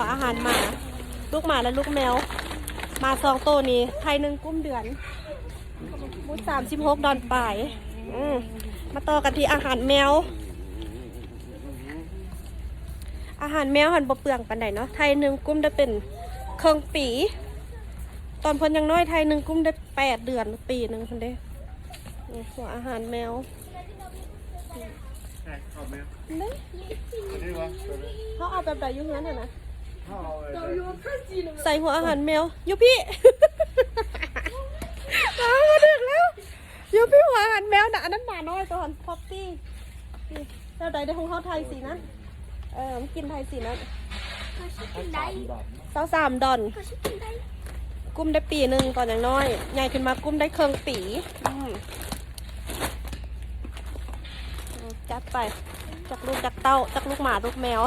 วอาหารหมาลูกหมาและลูกแมวมา2 โตวนี้ไทย1 กุมเดือนมุด36 ดอนปลายมาต่อกันที่อาหารแมวหันบ่เปลืองปานใดเนาะไทย1 กุมได้เป็นเครื่องปีตอนเพิ่นยังน้อยไทย1 กุมได้8 เดือนปีหนึ่งเพิ่นเด้หัวอาหารแมวเขาเอาแบบใดยุ่งนั้นน่ะนะใส่หัวอาหารแมวยูพี่มาดึกแล้วยูพี่หัวอาหารแมวน่ะอันนั้นหมาน้อยตอนพอปปี้แบบใดในของเขาไทยสีนั้นมันกินไทยสีนั้น23 ดอนกุ้มได้ปีหนึ่งตอนอย่างน้อยใหญ่ขึ้นมากุ้มได้เครื่องปีจัดไปจากลูกจากเต้าจากลูกหมาลูกแมว